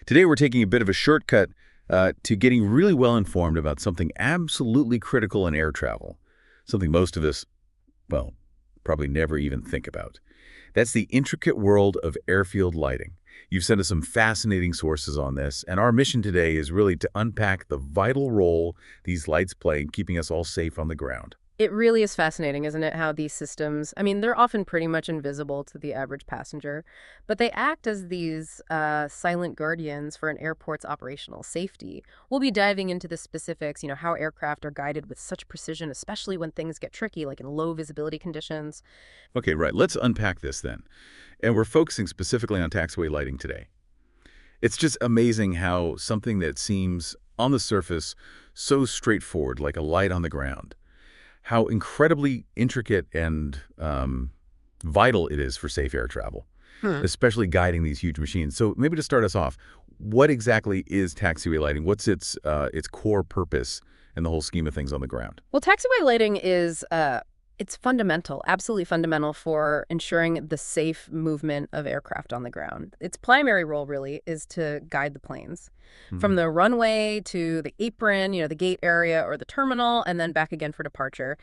Today we're taking a bit of a shortcut to getting really well informed about something absolutely critical in air travel, something most of us, well, probably never even think about. That's the intricate world of airfield lighting. You've sent us some fascinating sources on this, and our mission today is really to unpack the vital role these lights play in keeping us all safe on the ground. It really is fascinating, isn't it, how these systems, I mean, they're often pretty much invisible to the average passenger, but they act as these silent guardians for an airport's operational safety. We'll be diving into the specifics, how aircraft are guided with such precision, especially when things get tricky, like in low visibility conditions. Okay, right. Let's unpack this then. And we're focusing specifically on taxiway lighting today. It's just amazing how something that seems, on the surface, so straightforward, like a light on the ground, how incredibly intricate and vital it is for safe air travel, especially guiding these huge machines. So maybe to start us off, what exactly is taxiway lighting? What's its core purpose in the whole scheme of things on the ground? Well, taxiway lighting is it's fundamental, absolutely fundamental for ensuring the safe movement of aircraft on the ground. Its primary role, really, is to guide the planes from the runway to the apron, the gate area or the terminal, and then back again for departure.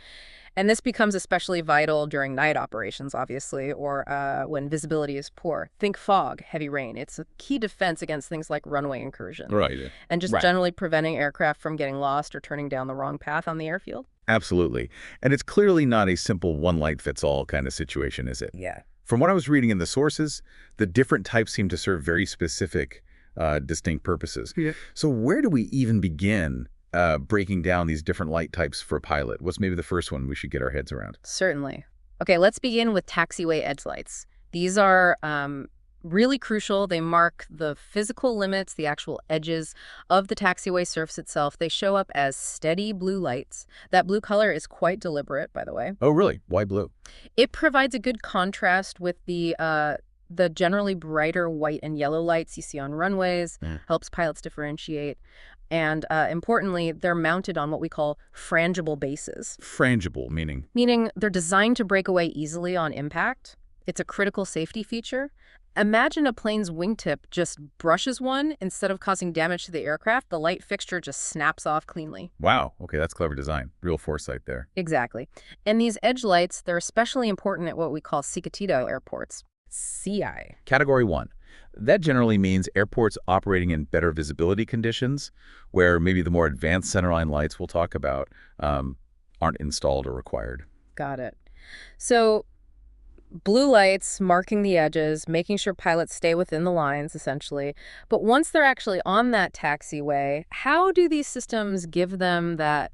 And this becomes especially vital during night operations, obviously, or when visibility is poor. Think fog, heavy rain. It's a key defense against things like runway incursion. Right. Yeah. And just Right. generally preventing aircraft from getting lost or turning down the wrong path on the airfield. Absolutely. And it's clearly not a simple one-light-fits-all kind of situation, is it? Yeah. From what I was reading in the sources, the different types seem to serve very specific, distinct purposes. Yeah. So where do we even begin breaking down these different light types for a pilot? What's maybe the first one we should get our heads around? Certainly. Okay, let's begin with taxiway edge lights. These are really crucial. They mark the physical limits, the actual edges of the taxiway surface itself. They show up as steady blue lights. That blue color is quite deliberate, by the way. Oh, really? Why blue? It provides a good contrast with the generally brighter white and yellow lights you see on runways, helps pilots differentiate. And importantly, they're mounted on what we call frangible bases. Frangible, meaning? Meaning they're designed to break away easily on impact. It's a critical safety feature. Imagine a plane's wingtip just brushes one. Instead of causing damage to the aircraft, the light fixture just snaps off cleanly. Wow. Okay, that's clever design. Real foresight there. Exactly. And these edge lights, they're especially important at what we call Cicatito airports. CI. Category 1. That generally means airports operating in better visibility conditions, where maybe the more advanced centerline lights we'll talk about aren't installed or required. Got it. So blue lights marking the edges, making sure pilots stay within the lines, essentially. But once they're actually on that taxiway, how do these systems give them that,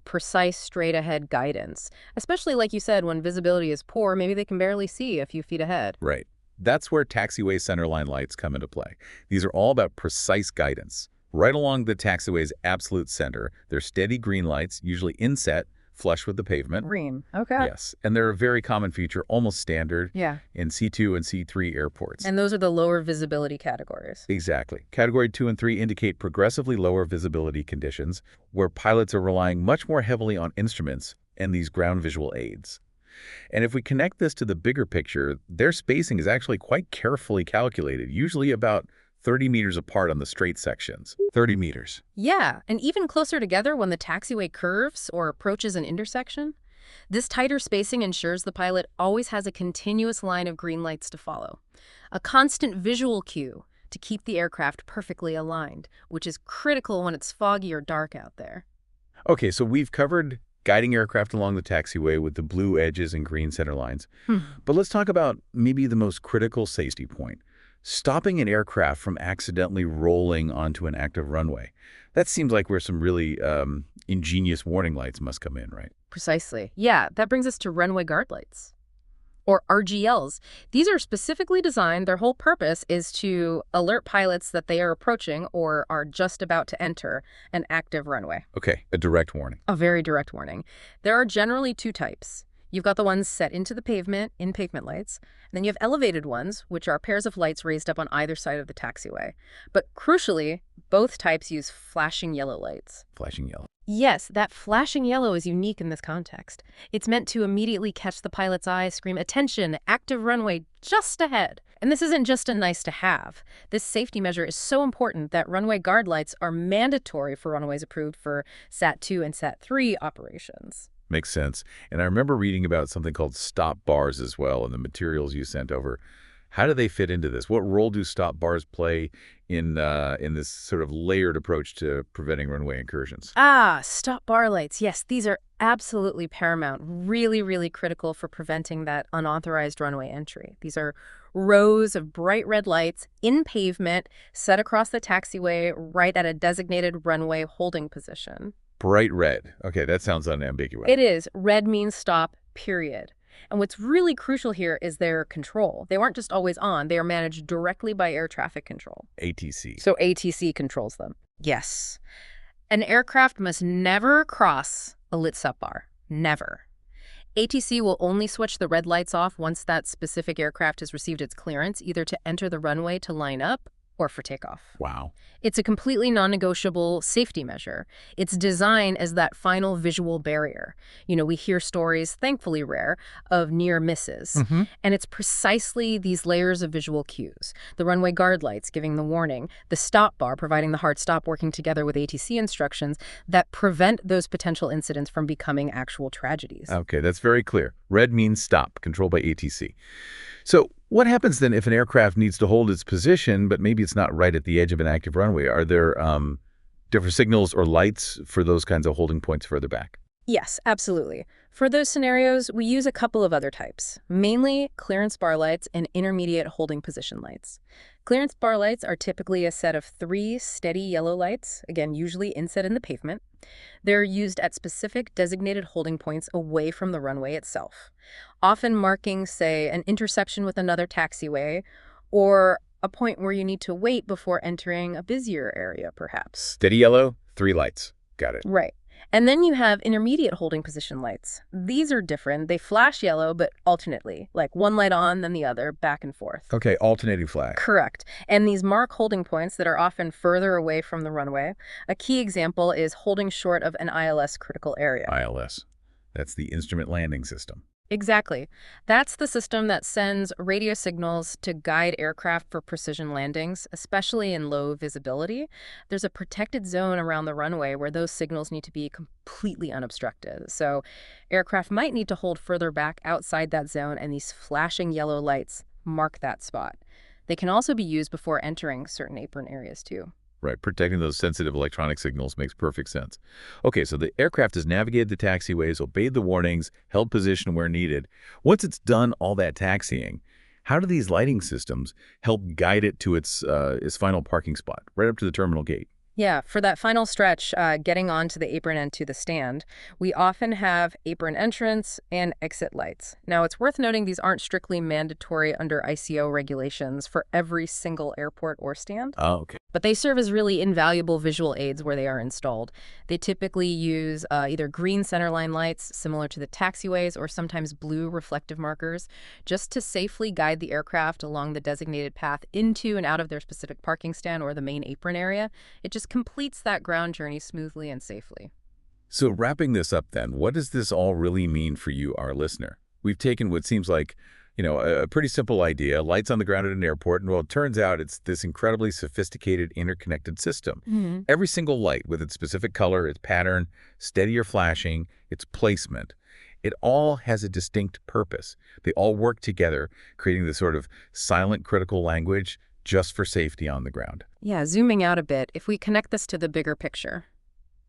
precise straight-ahead guidance? Especially, like you said, when visibility is poor, maybe they can barely see a few feet ahead. Right. That's where taxiway centerline lights come into play. These are all about precise guidance. Right along the taxiway's absolute center, they're steady green lights, usually inset, flush with the pavement. Green. Okay. Yes, and they're a very common feature, almost standard Yeah. in C2 and C3 airports. And those are the lower visibility categories. Exactly. Category 2 and 3 indicate progressively lower visibility conditions, where pilots are relying much more heavily on instruments and these ground visual aids. And if we connect this to the bigger picture, their spacing is actually quite carefully calculated, usually about 30 meters apart on the straight sections. 30 meters. Yeah, and even closer together when the taxiway curves or approaches an intersection. This tighter spacing ensures the pilot always has a continuous line of green lights to follow, a constant visual cue to keep the aircraft perfectly aligned, which is critical when it's foggy or dark out there. Okay, so we've covered guiding aircraft along the taxiway with the blue edges and green center lines. But let's talk about maybe the most critical safety point, stopping an aircraft from accidentally rolling onto an active runway. That seems like where some really ingenious warning lights must come in, right? Precisely. Yeah, that brings us to runway guard lights, or RGLs. These are specifically designed, their whole purpose is to alert pilots that they are approaching or are just about to enter an active runway. Okay, a direct warning. A very direct warning. There are generally two types. You've got the ones set into the pavement in pavement lights, and then you have elevated ones, which are pairs of lights raised up on either side of the taxiway. But crucially, both types use flashing yellow lights. Flashing yellow. Yes, that flashing yellow is unique in this context. It's meant to immediately catch the pilot's eye, scream, "Attention, active runway just ahead." And this isn't just a nice to have. This safety measure is so important that runway guard lights are mandatory for runways approved for SAT-2 and SAT-3 operations. Makes sense. And I remember reading about something called stop bars as well in the materials you sent over. How do they fit into this? What role do stop bars play in this sort of layered approach to preventing runway incursions? Stop bar lights. Yes, these are absolutely paramount, really, really critical for preventing that unauthorized runway entry. These are rows of bright red lights in pavement set across the taxiway right at a designated runway holding position. Bright red. Okay, that sounds unambiguous. It is. Red means stop, period. And what's really crucial here is their control. They aren't just always on. They are managed directly by air traffic control. ATC. So ATC controls them. Yes. An aircraft must never cross a lit stop bar. Never. ATC will only switch the red lights off once that specific aircraft has received its clearance, either to enter the runway to line up or for takeoff. Wow. It's a completely non-negotiable safety measure. It's designed as that final visual barrier. We hear stories, thankfully rare, of near misses. And it's precisely these layers of visual cues. The runway guard lights giving the warning, the stop bar providing the hard stop working together with ATC instructions that prevent those potential incidents from becoming actual tragedies. Okay, that's very clear. Red means stop, controlled by ATC. So what happens then if an aircraft needs to hold its position, but maybe it's not right at the edge of an active runway? Are there different signals or lights for those kinds of holding points further back? Yes, absolutely. For those scenarios, we use a couple of other types, mainly clearance bar lights and intermediate holding position lights. Clearance bar lights are typically a set of 3 steady yellow lights, again, usually inset in the pavement. They're used at specific designated holding points away from the runway itself, often marking, say, an intersection with another taxiway or a point where you need to wait before entering a busier area, perhaps. Steady yellow, 3 lights. Got it. Right. And then you have intermediate holding position lights. These are different. They flash yellow, but alternately, like one light on, then the other, back and forth. Okay, alternating flash. Correct. And these mark holding points that are often further away from the runway. A key example is holding short of an ILS critical area. ILS. That's the Instrument Landing System. Exactly. That's the system that sends radio signals to guide aircraft for precision landings, especially in low visibility. There's a protected zone around the runway where those signals need to be completely unobstructed. So aircraft might need to hold further back outside that zone, and these flashing yellow lights mark that spot. They can also be used before entering certain apron areas, too. Right, protecting those sensitive electronic signals makes perfect sense. Okay, so the aircraft has navigated the taxiways, obeyed the warnings, held position where needed. Once it's done all that taxiing, how do these lighting systems help guide it to its final parking spot, right up to the terminal gate? Yeah, for that final stretch, getting onto the apron and to the stand, we often have apron entrance and exit lights. Now, it's worth noting these aren't strictly mandatory under ICO regulations for every single airport or stand. Oh, okay. But they serve as really invaluable visual aids where they are installed. They typically use either green centerline lights, similar to the taxiways, or sometimes blue reflective markers, just to safely guide the aircraft along the designated path into and out of their specific parking stand or the main apron area. It just completes that ground journey smoothly and safely. So wrapping this up then, what does this all really mean for you, our listener? We've taken what seems like a pretty simple idea, lights on the ground at an airport, and well, it turns out it's this incredibly sophisticated, interconnected system. Every single light with its specific color, its pattern, steady or flashing, its placement, it all has a distinct purpose. They all work together, creating this sort of silent critical language just for safety on the ground. Yeah, zooming out a bit, if we connect this to the bigger picture,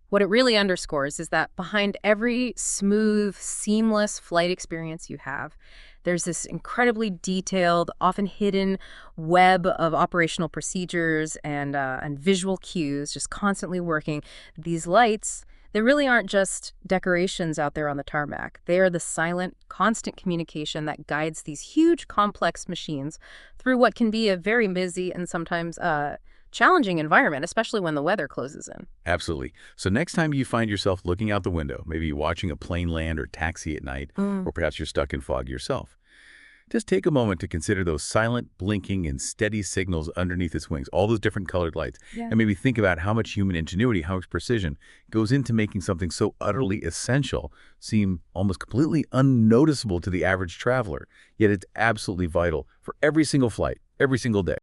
what it really underscores is that behind every smooth, seamless flight experience you have, there's this incredibly detailed, often hidden web of operational procedures and visual cues just constantly working. These lights, they really aren't just decorations out there on the tarmac. They are the silent, constant communication that guides these huge, complex machines through what can be a very busy and sometimes challenging environment, especially when the weather closes in. Absolutely. So next time you find yourself looking out the window, maybe watching a plane land or taxi at night, or perhaps you're stuck in fog yourself, just take a moment to consider those silent, blinking, and steady signals underneath its wings, all those different colored lights, Yeah. and maybe think about how much human ingenuity, how much precision goes into making something so utterly essential seem almost completely unnoticeable to the average traveler. Yet it's absolutely vital for every single flight, every single day.